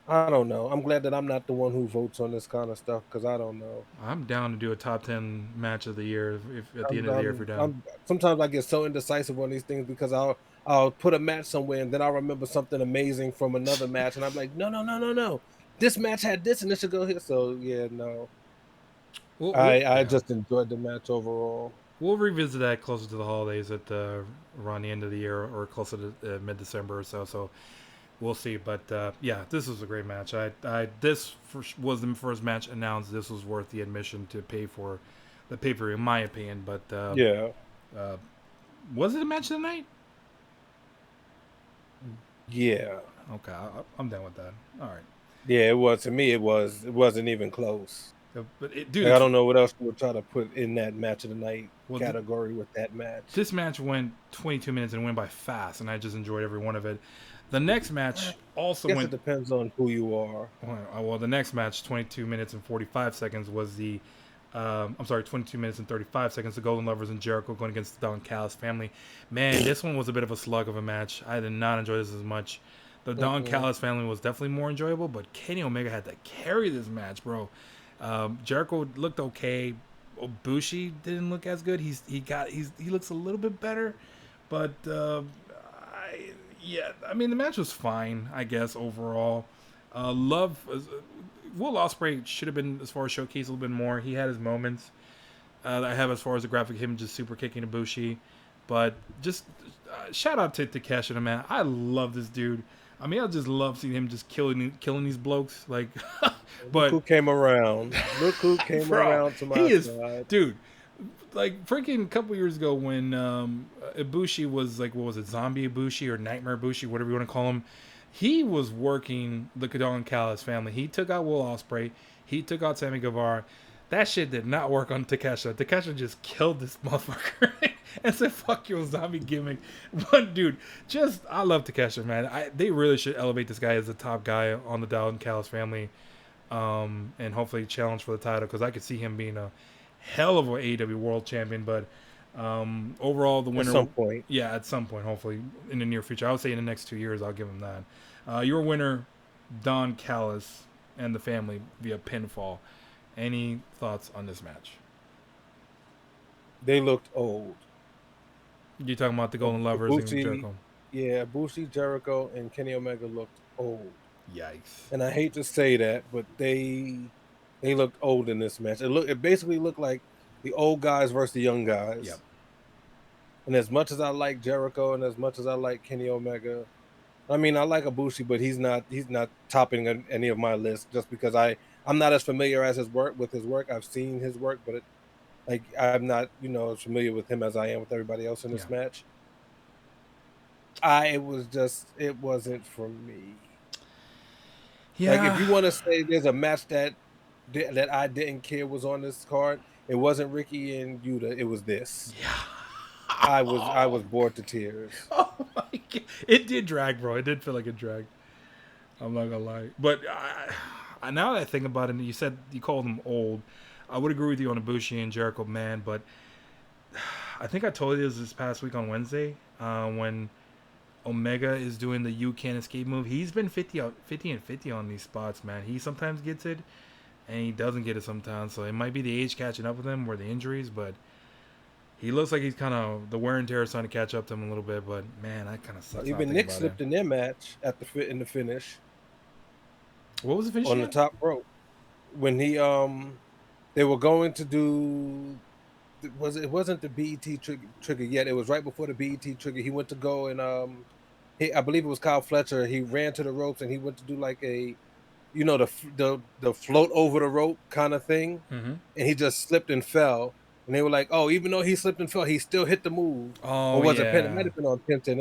I don't know. I'm glad that I'm not the one who votes on this kind of stuff because I don't know. I'm down to do a top 10 match of the year if at the end of the year if you're down. Sometimes I get so indecisive on these things because I'll put a match somewhere and then I'll remember something amazing from another match and I'm like, no. This match had this and this should go here. So yeah, no. I just enjoyed the match overall. We'll revisit that closer to the holidays around the end of the year or closer to mid-December or so. So we'll see. But yeah, this was a great match. This was the first match announced. This was worth the admission to pay for the pay-per-view, in my opinion. But was it a match of the night? Yeah. Okay, I'm done with that. All right. Yeah, it was. To me, it wasn't even close. But dude, I don't know what else you would try to put in that match of the night category with that match. This match went 22 minutes and went by fast, and I just enjoyed every one of it. The next match also went. It depends on who you are. Well, the next match, 22 minutes and 45 seconds, was the. 22 minutes and 35 seconds. The Golden Lovers and Jericho going against the Don Callis family. Man, this one was a bit of a slug of a match. I did not enjoy this as much. The Don Callis family was definitely more enjoyable, but Kenny Omega had to carry this match, bro. Jericho looked okay. Ibushi didn't look as good. He looks a little bit better, but the match was fine, I guess, overall. Will Ospreay should have been, as far as showcase, a little bit more. He had his moments that I have as far as the graphic, him just super kicking Ibushi, but just shout out to Takeshita, man. I love this dude. I mean, I just love seeing him just killing these blokes. Like, but look who came around. Look who came around to my side. Dude, like freaking a couple years ago when Ibushi was like, what was it, Zombie Ibushi or Nightmare Ibushi, whatever you want to call him. He was working the Don Callis family. He took out Will Ospreay. He took out Sammy Guevara. That shit did not work on Takesha. Takesha just killed this motherfucker and said, "Fuck your zombie gimmick." But dude, I love Takesha, man. They really should elevate this guy as the top guy on the Dalton Callis family, and hopefully challenge for the title because I could see him being a hell of an AEW World Champion. But overall, the winner, At some point. yeah, at some point, hopefully in the near future. I would say in the next 2 years, I'll give him that. Your winner, Don Callis and the family via pinfall. Any thoughts on this match? They looked old. You talking about the Golden Lovers and Jericho? Yeah, Bushi, Jericho, and Kenny Omega looked old. Yikes! And I hate to say that, but they looked old in this match. It basically looked like the old guys versus the young guys. Yep. And as much as I like Jericho and as much as I like Kenny Omega, I mean I like Ibushi, but he's not topping any of my lists just because I'm not as familiar as with his work. I've seen his work, but I'm not as familiar with him as I am with everybody else in this match. It wasn't for me. Yeah. Like if you want to say there's a match that I didn't care was on this card, it wasn't Ricky and Yuta. It was this. Yeah. I was bored to tears. Oh my god! It did drag, bro. It did feel like it dragged. I'm not gonna lie, but now that I think about it, you said you called them old. I would agree with you on Ibushi and Jericho, man. But I think I told you this past week on Wednesday when Omega is doing the "You Can't Escape" move. He's been 50 and 50 on these spots, man. He sometimes gets it, and he doesn't get it sometimes. So it might be the age catching up with him or the injuries, but he looks like he's kind of the wear and tear is starting to catch up to him a little bit. But man, that kind of sucks. Even Nick slipped in their match in the finish. What was the finish on the top rope when he they were going to do it wasn't the BET trigger yet. It was right before the BET trigger. He went to go and I believe it was Kyle Fletcher. He ran to the ropes and he went to do like a the float over the rope kind of thing, and he just slipped and fell. And they were like, "Oh, even though he slipped and fell, he still hit the move." Oh, or was it Penta? It might have been on Penta. And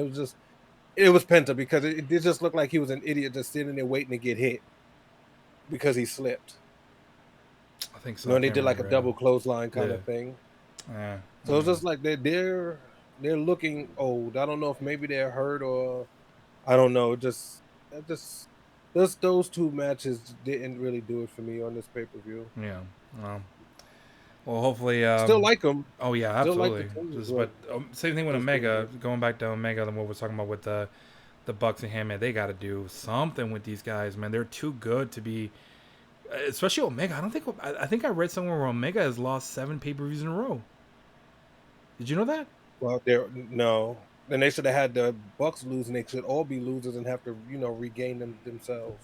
it was Penta because it just looked like he was an idiot just sitting there waiting to get hit because he slipped. I think so. They did like a double clothesline kind of thing. So it's just like they're looking old. I don't know if maybe they're hurt or I don't know. Just those two matches didn't really do it for me on this pay-per-view. Yeah. Well, hopefully. Still like them. Oh yeah, absolutely. But same thing with Omega. Going back to Omega, than what we're talking about with the Bucks and him, man. They got to do something with these guys, man. They're too good to be. Especially Omega. I think I read somewhere where Omega has lost 7 pay-per-views in a row. Did you know that? Well, no. Then they should have had the Bucks lose, and they should all be losers and have to, regain themselves.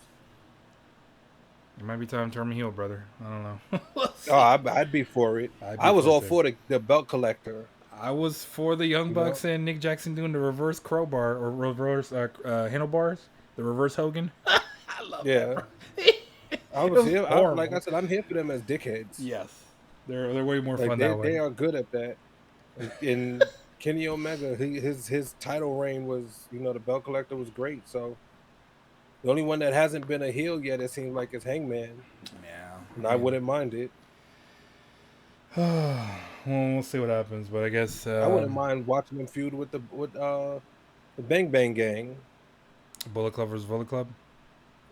It might be time to turn me heel, brother. I don't know. I'd be for it. I was all for the belt collector. I was for the Young Bucks and Nick Jackson doing the reverse crowbar or reverse handlebars, the reverse Hogan. I love that. I was here. Like I said, I'm here for them as dickheads. Yes, they're way more fun that way. They are good at that. And Kenny Omega, his title reign was, the belt collector was great. So the only one that hasn't been a heel yet, it seems like, is Hangman. Yeah, and I wouldn't mind it. Well, we'll see what happens, but I guess I wouldn't mind watching him feud with the Bang Bang Gang. Bullet Club versus Bullet Club.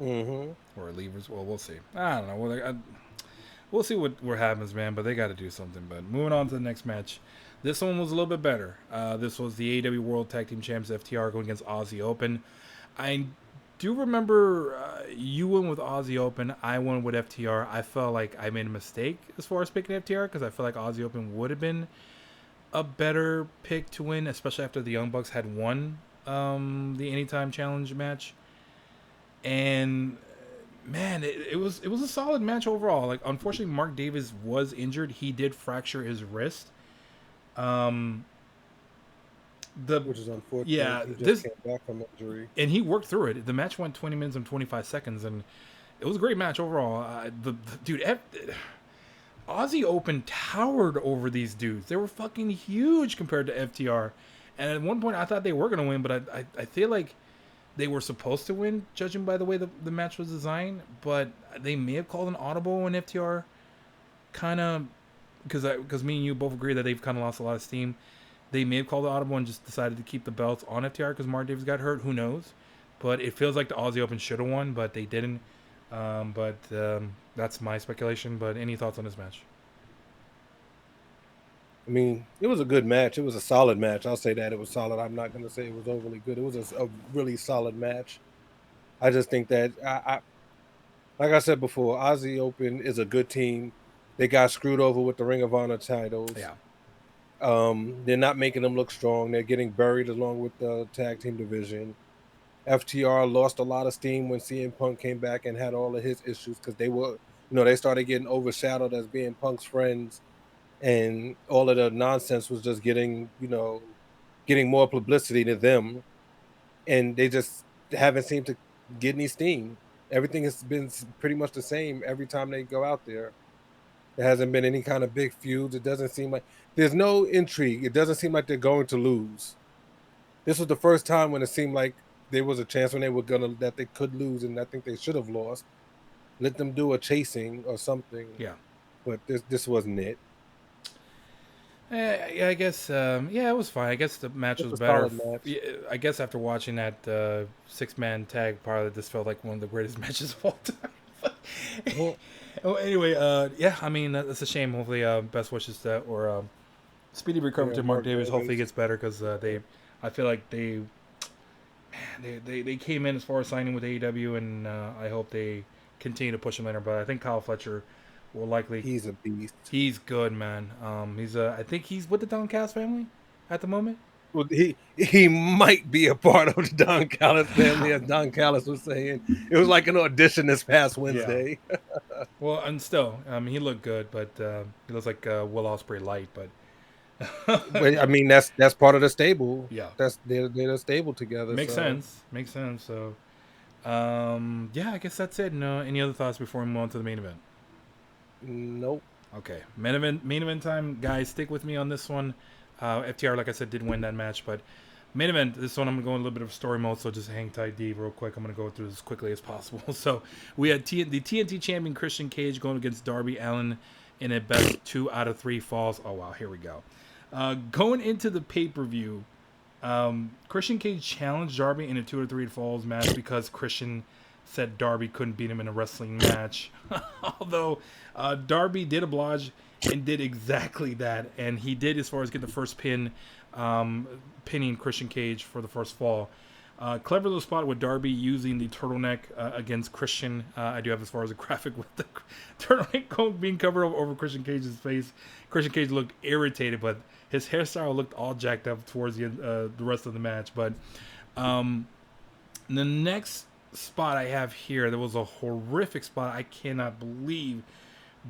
Mm-hmm. Or Levers. Well, we'll see. I don't know. We'll see what happens, man. But they got to do something. But moving on to the next match. This one was a little bit better. This was the AEW World Tag Team Champs FTR going against Aussie Open. I do remember you went with Aussie Open. I went with FTR. I felt like I made a mistake as far as picking FTR because I feel like Aussie Open would have been a better pick to win, especially after the Young Bucks had won the Anytime Challenge match. And man, it was a solid match overall. Like, unfortunately, Mark Davis was injured. He did fracture his wrist. Which is unfortunate. Yeah, he just came back from injury, and he worked through it. The match went 20 minutes and 25 seconds, and it was a great match overall. Aussie Open towered over these dudes. They were fucking huge compared to FTR. And at one point, I thought they were going to win, but I feel like they were supposed to win, judging by the way the match was designed. But they may have called an audible when FTR kind of because me and you both agree that they've kind of lost a lot of steam. They may have called the audible and just decided to keep the belts on FTR because Mark Davis got hurt. Who knows? But it feels like the Aussie Open should have won, but they didn't. But that's my speculation. But any thoughts on this match? I mean, it was a good match. It was a solid match. I'll say that it was solid. I'm not going to say it was overly good. It was a really solid match. I just think that like I said before, Aussie Open is a good team. They got screwed over with the Ring of Honor titles. Yeah. They're not making them look strong. They're getting buried along with the tag team division. FTR lost a lot of steam when CM Punk came back and had all of his issues because they were, they started getting overshadowed as being Punk's friends, and all of the nonsense was just getting more publicity to them, and they just haven't seemed to get any steam. Everything has been pretty much the same every time they go out there. There hasn't been any kind of big feuds. It doesn't seem like there's no intrigue. It doesn't seem like they're going to lose. This was the first time when it seemed like there was a chance when that they could lose, and I think they should have lost. Let them do a chasing or something. Yeah. But this wasn't it. Yeah, I guess. Yeah, it was fine. I guess the match was a better. solid match. Yeah, I guess after watching that 6-man tag, probably this felt like one of the greatest matches of all time. Oh, anyway, yeah. I mean, that's a shame. Hopefully, best wishes to or speedy recovery to Mark Davis. Hopefully, he gets better because I feel like they came in as far as signing with AEW, and I hope they continue to push him later. But I think Kyle Fletcher will likely. He's a beast. He's good, man. I think he's with the Downcast family at the moment. Well, he might be a part of the Don Callis family, as Don Callis was saying. It was like an audition this past Wednesday. Yeah. Well, and still, he looked good, but he looks like Will Ospreay light. But I mean, that's part of the stable. Yeah, they're the stable together. Makes sense. So, yeah, I guess that's it. No, any other thoughts before we move on to the main event? Nope. Okay, main event time, guys. Stick with me on this one. FTR, like I said, did win that match, but main event, this one I'm going to go in a little bit of story mode, so just hang tight, D, real quick. I'm going to go through this as quickly as possible. So we had the TNT champion Christian Cage going against Darby Allin in a best 2 out of 3 falls. Oh, wow, here we go. Going into the pay-per-view, Christian Cage challenged Darby in a 2 out of 3 falls match because Christian said Darby couldn't beat him in a wrestling match. Although Darby did oblige and did exactly that, and he did as far as get the first pin, pinning Christian Cage for the first fall. Clever little spot with Darby using the turtleneck against Christian. I do have as far as a graphic with the turtleneck being covered over Christian Cage's face. Christian Cage looked irritated, but his hairstyle looked all jacked up towards the rest of the match. But the next spot I have here, there was a horrific spot. I cannot believe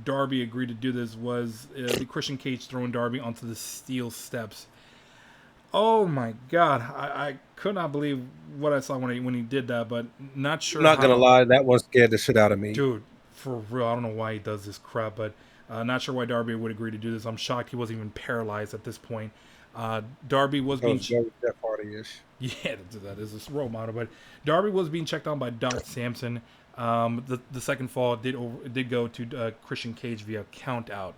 Darby agreed to do this. Was the Christian Cage throwing Darby onto the steel steps. Oh my God, I could not believe what I saw when he did that, but not sure. I'm not gonna lie, that one scared the shit out of me, dude. For real, I don't know why he does this crap, but not sure why Darby would agree to do this. I'm shocked he wasn't even paralyzed at this point. Darby was being Jeff Hardy-ish. Yeah, that is a role model, but Darby was being checked on by Doc Samson. The second fall did go to Christian Cage via count out.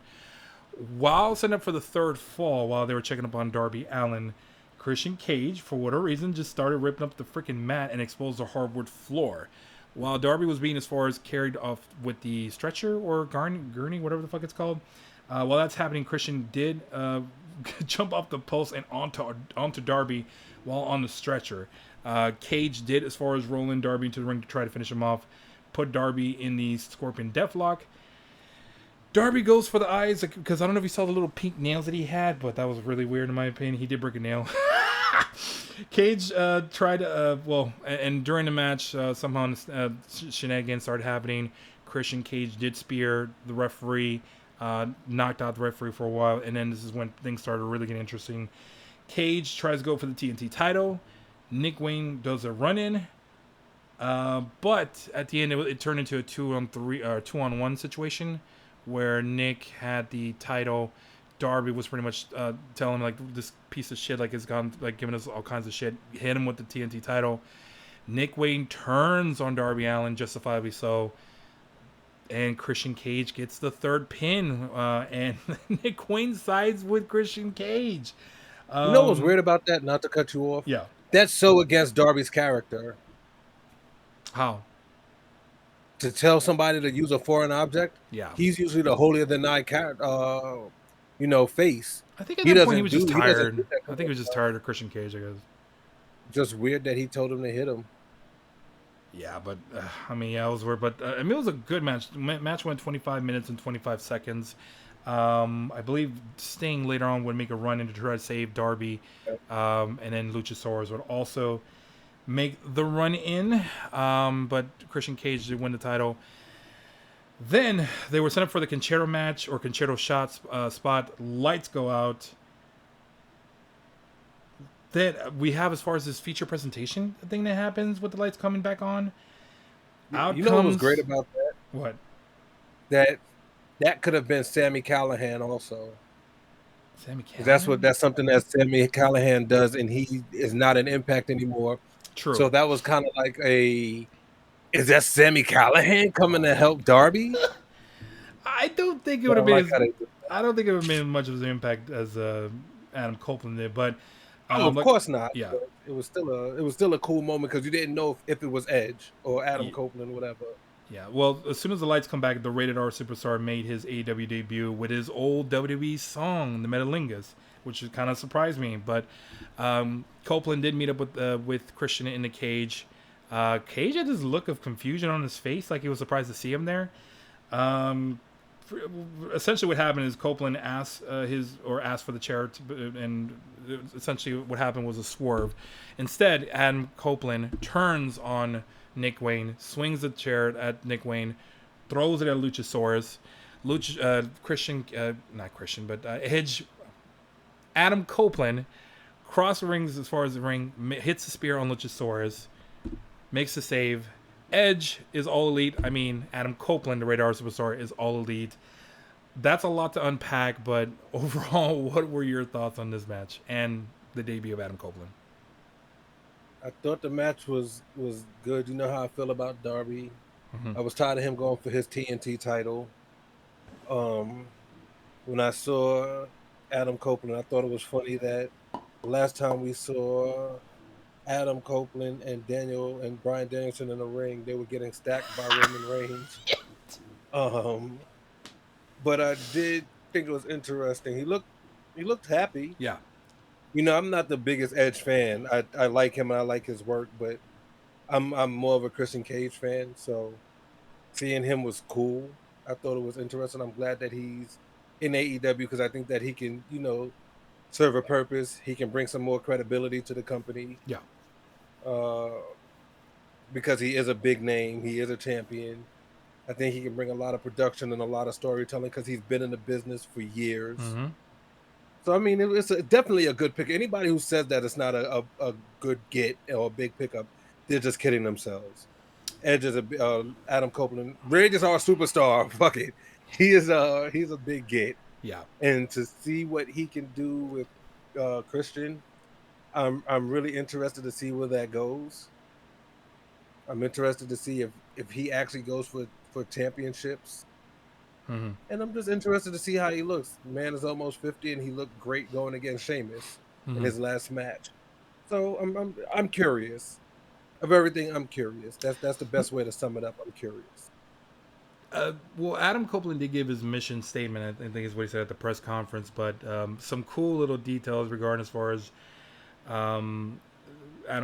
While setting up for the third fall, while they were checking up on Darby Allin, Christian Cage, for whatever reason, just started ripping up the freaking mat and exposed the hardwood floor. While Darby was being as far as carried off with the stretcher or gurney, whatever the fuck it's called. While that's happening, Christian did jump off the post and onto Darby while on the stretcher. Cage did as far as rolling Darby into the ring to try to finish him off. Put Darby in the Scorpion Deathlock. Darby goes for the eyes because I don't know if you saw the little pink nails that he had, but that was really weird in my opinion. He did break a nail. Cage tried to, and during the match, somehow shenanigans started happening. Christian Cage did spear the referee, knocked out the referee for a while, and then this is when things started really getting interesting. Cage tries to go for the TNT title. Nick Wayne does a run-in. But at the end, it turned into a 2-on-1 situation where Nick had the title. Darby was pretty much telling him like this piece of shit like has gone like giving us all kinds of shit. Hit him with the TNT title. Nick Wayne turns on Darby Allin, justifiably so. And Christian Cage gets the third pin, and Nick Wayne sides with Christian Cage. You know what's weird about that? Not to cut you off. Yeah. That's so against Darby's character. How? To tell somebody to use a foreign object, Yeah. he's usually the holier than thou face. I think at He that point doesn't do tired. that I kind think he of was just stuff. tired of Christian Cage, I guess. Just weird that he told him to hit him. Yeah, but I mean, yeah, it was weird. But I mean, it was a good match. Match went 25 minutes and 25 seconds. I believe Sting later on would make a run in to try to save Darby, and then Luchasaurus would also make the run in. But Christian Cage did win the title. Then they were set up for the Concerto match or Concerto shot spot. Lights go out. That we have as far as this feature presentation thing that happens with the lights coming back on. Out You know what was great comes about that? what? That could have been Sammy Callahan also. Sammy 'Cause Callahan? that's something that Sammy Callahan does, and he is not an Impact anymore. True. So that was kind of like is that Sammy Callahan coming to help Darby? I don't think it So would I have been like as how they did. I don't think it would have made much of an impact as Adam Copeland did, but Oh, of like course not. yeah. But it was still a cool moment because you didn't know if it was Edge or Adam Ye- Copeland, whatever. Yeah, well, as soon as the lights come back, the Rated R Superstar made his AEW debut with his old WWE song, the Metalingus, which kind of surprised me. But Copeland did meet up with Christian in the cage. Cage had this look of confusion on his face, like he was surprised to see him there. Um, Essentially, what happened is Copeland asked asked for the chair, and essentially what happened was a swerve. Instead, Adam Copeland turns on Nick Wayne, swings the chair at Nick Wayne, throws it at Luchasaurus. Not Christian, but Edge. Adam Copeland cross rings as far as the ring, hits the spear on Luchasaurus, makes the save. Edge is all elite. I mean, Adam Copeland, the Radar Superstar, is all elite. That's a lot to unpack, but overall, what were your thoughts on this match and the debut of Adam Copeland? I thought the match was good. You know how I feel about Darby. Mm-hmm. I was tired of him going for his TNT title. Um, when I saw Adam Copeland, I thought it was funny that the last time we saw Adam Copeland and Bryan Danielson in the ring, they were getting stacked by Roman Reigns. Um, but I did think it was interesting. He looked happy. Yeah. You know, I'm not the biggest Edge fan. I like him and I like his work, but I'm more of a Christian Cage fan. So seeing him was cool. I thought it was interesting. I'm glad that he's in AEW because I think that he can, serve a purpose. He can bring some more credibility to the company. Yeah. Because he is a big name. He is a champion. I think he can bring a lot of production and a lot of storytelling because he's been in the business for years. Mm-hmm. So, I mean, it's definitely a good pick. Anybody who says that it's not a good get or a big pickup, they're just kidding themselves. Edge is Adam Copeland. Rage is our superstar. Fuck it. He's a big get. Yeah. And to see what he can do with Christian, I'm really interested to see where that goes. I'm interested to see if he actually goes for championships. Mm-hmm. And I'm just interested to see how he looks. Man is almost 50 and he looked great going against Sheamus in his last match. So I'm curious. Of everything, I'm curious. That's the best way to sum it up. I'm curious. Well, Adam Copeland did give his mission statement. I think is what he said at the press conference. But some cool little details regarding as far as Adam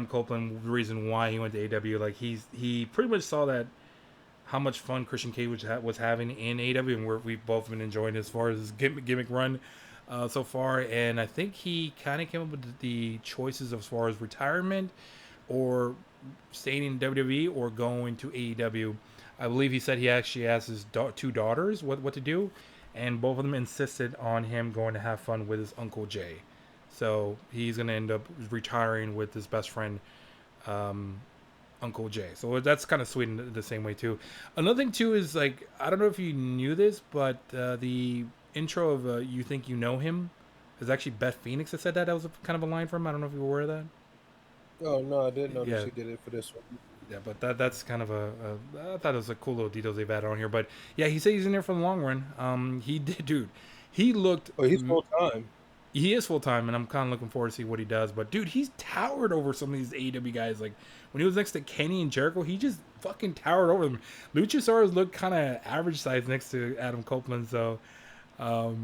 Copeland, the reason why he went to AEW. Like he pretty much saw that how much fun Christian Cage was having in AEW, and we've both been enjoying as far as his gimmick run so far. And I think he kind of came up with the choices as far as retirement or staying in WWE or going to AEW. I believe he said he actually asked his two daughters what to do, and both of them insisted on him going to have fun with his Uncle Jay. So he's going to end up retiring with his best friend, Uncle Jay. So that's kind of sweet in the same way, too. Another thing, too, is, like, I don't know if you knew this, but the intro of You Think You Know Him is actually Beth Phoenix that said that. That was kind of a line from him. I don't know if you were aware of that. Oh, no, I didn't know Yeah. that she did it for this one. Yeah, but that's kind of I thought it was a cool little details they've added on here. But yeah, he said he's in there for the long run. He did, dude. He looked. Oh, he's full time. He is full time, and I'm kind of looking forward to see what he does. But dude, he's towered over some of these AEW guys. Like when he was next to Kenny and Jericho, he just fucking towered over them. Luchasaurus looked kind of average size next to Adam Copeland. So I You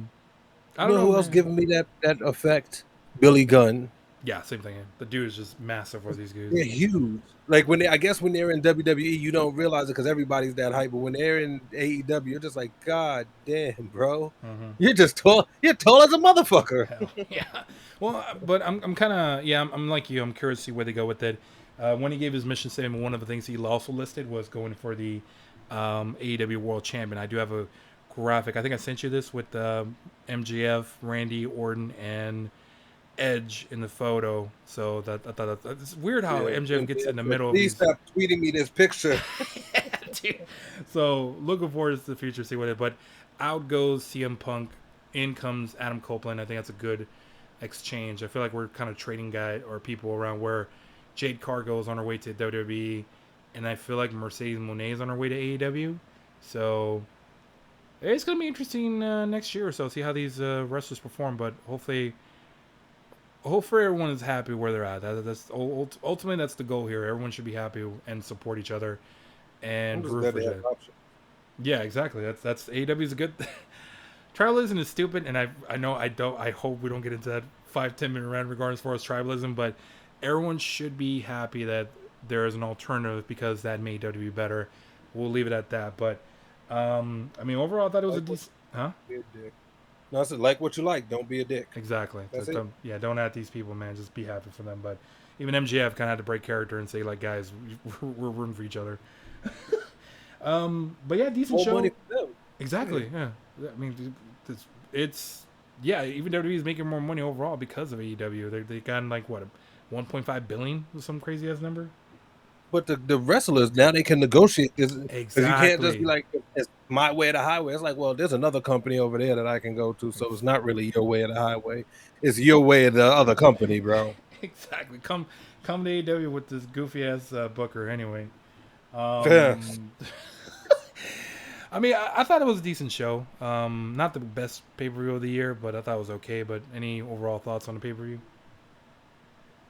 don't know know, who else man. giving me that effect? Billy Gunn. Yeah, same thing. The dude is just massive for these guys. They're huge. Like I guess when they're in WWE, you don't realize it because everybody's that hype. But when they're in AEW, you're just like, God damn, bro, Mm-hmm. you're just tall. You're tall as a motherfucker. Hell yeah. Well, but I'm kind of I'm like you. I'm curious to see where they go with it. When he gave his mission statement, one of the things he also listed was going for the AEW World Champion. I do have a graphic. I think I sent you this with MGF, Randy Orton, and Edge in the photo. So that I thought it's weird how MJF gets in the middle of Please these. stop tweeting me this picture. Dude. So looking forward to the future, see what it. But out goes CM Punk, in comes Adam Copeland. I think that's a good exchange. I feel like we're kind of trading guy or people around where Jade Cargill is on her way to WWE, and I feel like Mercedes Moné is on her way to AEW. So it's gonna be interesting next year or so. See how these wrestlers perform, but hopefully everyone is happy where they're at. That's ultimately that's the goal here. Everyone should be happy and support each other I'm and just root glad for they each have other. an option. Yeah, exactly. That's AEW is a good. Tribalism is stupid, and I know I don't. I hope we don't get into that 5-10 minute rant regarding as far as tribalism, but everyone should be happy that there is an alternative because that made WWE better. We'll leave it at that. But I mean, overall, I thought it was a Like what decent. Huh? you be a dick. No, I said like what you like. Don't be a dick. Exactly. That's Just it. don't add these people, man. Just be happy for them. But even MJF kind of had to break character and say, like, guys, we're rooting for each other. But yeah, decent More money show. for them. Exactly. Yeah. I mean, it's yeah. Even WWE is making more money overall because of AEW. They got like what 1.5 billion, some crazy ass number. But the wrestlers now they can negotiate because you can't just be Exactly. like it's my way or the highway. It's like, well, there's another company over there that I can go to, so it's not really your way or the highway. It's your way or the other company, bro. Exactly. Come to AEW with this goofy ass Booker. Anyway. Yeah. Um, I mean, I thought it was a decent show. Not the best pay per view of the year, but I thought it was okay. But any overall thoughts on the pay per view?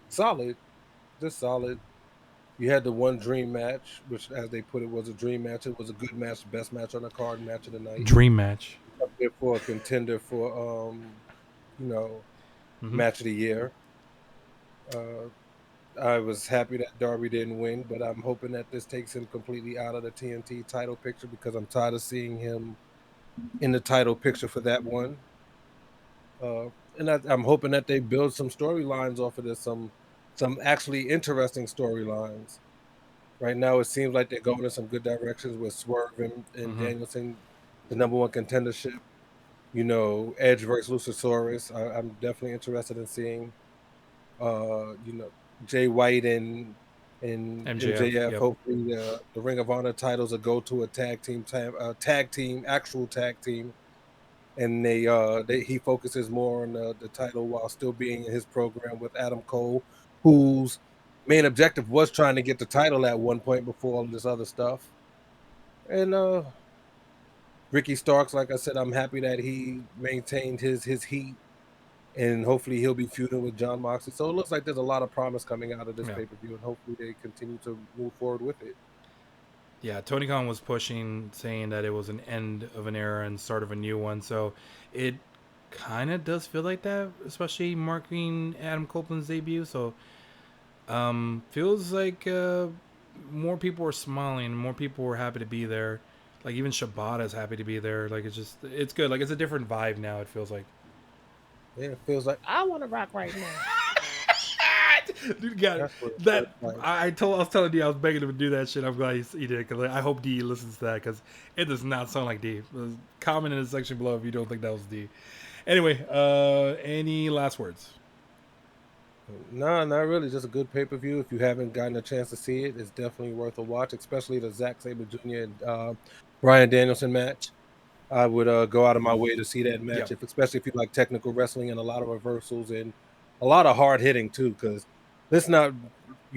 Solid, just solid. You had the one dream match, which, as they put it, was a dream match. It was a good match, best match on the card, match of the night. Dream match. Up there for a contender for you know, Mm-hmm. match of the year. Uh, I was happy that Darby didn't win, but I'm hoping that this takes him completely out of the TNT title picture because I'm tired of seeing him in the title picture for that one. And I'm hoping that they build some storylines off of this, some actually interesting storylines. Right now, it seems like they're going in some good directions with Swerve and Mm-hmm. Danielson, the number one contendership. Edge versus Luchasaurus. I'm definitely interested in seeing. You know, Jay White and MJF. MJF. Yep. Hopefully, the Ring of Honor titles will go to a tag team, actual tag team, and he focuses more on the title while still being in his program with Adam Cole, whose main objective was trying to get the title at one point before all of this other stuff. And Ricky Starks, like I said, I'm happy that he maintained his heat, and hopefully he'll be feuding with John Moxley. So it looks like there's a lot of promise coming out of this Yeah. pay per view, and hopefully they continue to move forward with it. Yeah. Tony Khan was pushing, saying that it was an end of an era and start of a new one. So it kind of does feel like that, especially marking Adam Copeland's debut. So feels like more people are smiling, more people were happy to be there. Like even Shibata's happy to be there. Like it's good. Like it's a different vibe now. It feels like. Yeah, it feels like I want to rock right now. Dude, got it. That's what it feels That like. I was telling D, I was begging him to do that shit. I'm glad he did because I hope D listens to that because it does not sound like D. Comment in the section below if you don't think that was D. Anyway, any last words? No, not really. Just a good pay per view. If you haven't gotten a chance to see it, it's definitely worth a watch, especially the Zack Sabre Jr. and Bryan Danielson match. I would go out of my way to see that match, Yep. especially if you like technical wrestling and a lot of reversals and a lot of hard hitting too. Because let's not,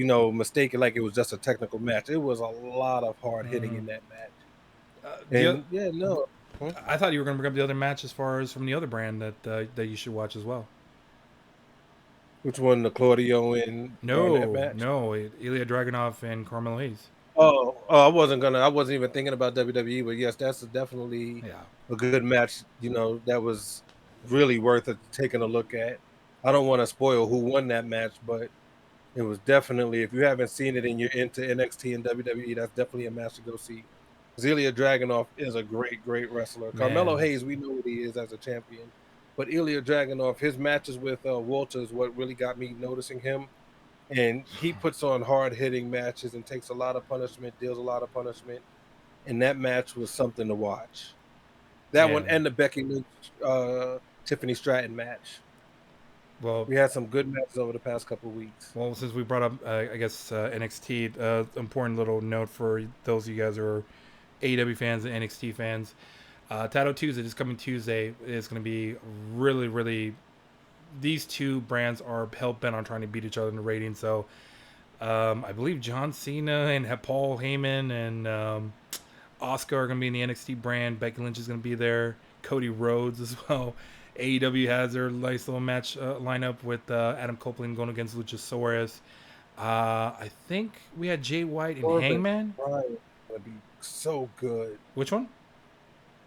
mistake it like it was just a technical match. It was a lot of hard hitting Mm. in that match. The And yeah, no. Hmm? I thought you were going to bring up the other match as far as from the other brand that you should watch as well. Which one, the Claudio and Barnett No, match? no, Ilya Dragunov and Carmelo Hayes. Oh, I wasn't even thinking about WWE, but yes, that's definitely Yeah, a good match. That was really worth it taking a look at. I don't want to spoil who won that match, but it was definitely, if you haven't seen it and you're into NXT and WWE, that's definitely a match to go see. Ilya Dragunov is a great, great wrestler. Carmelo man. Hayes, we know what he is as a champion, but Ilya Dragunov, his matches with Walter is what really got me noticing him. And he puts on hard hitting matches and takes a lot of punishment, deals a lot of punishment. And that match was something to watch. That one Yeah. and the Becky Lynch, Tiffany Stratton match. Well, We had some good matches over the past couple weeks. well, since we brought up, I guess NXT, important little note for those of you guys who are AEW fans and NXT fans. Title Tuesday, this coming Tuesday, is going to be really, really. These two brands are hell bent on trying to beat each other in the ratings. So I believe John Cena and Paul Heyman and Oscar are going to be in the NXT brand. Becky Lynch is going to be there. Cody Rhodes as well. AEW has their nice little match lineup with Adam Copeland going against Luchasaurus. I think we had Jay White and Swerve Hangman. Brian would be so good. Which one?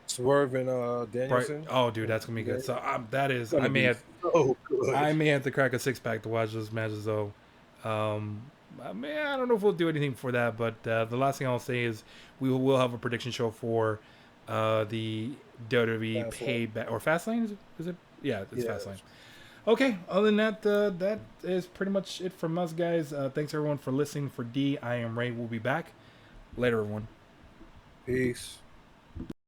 Swerve and Right. Danielson. Oh, dude, that's gonna be good. So that is. Gonna be so good. I may have to crack a 6 pack to watch those matches though. I don't know if we'll do anything for that, but the last thing I'll say is will have a prediction show for the WWE Fastlane. payback or Fastlane. Is it? Yeah, it's Yeah. Fastlane. Okay. Other than that, that is pretty much it from us, guys. Thanks everyone for listening. For D, I am Ray. We'll be back later, everyone. Peace.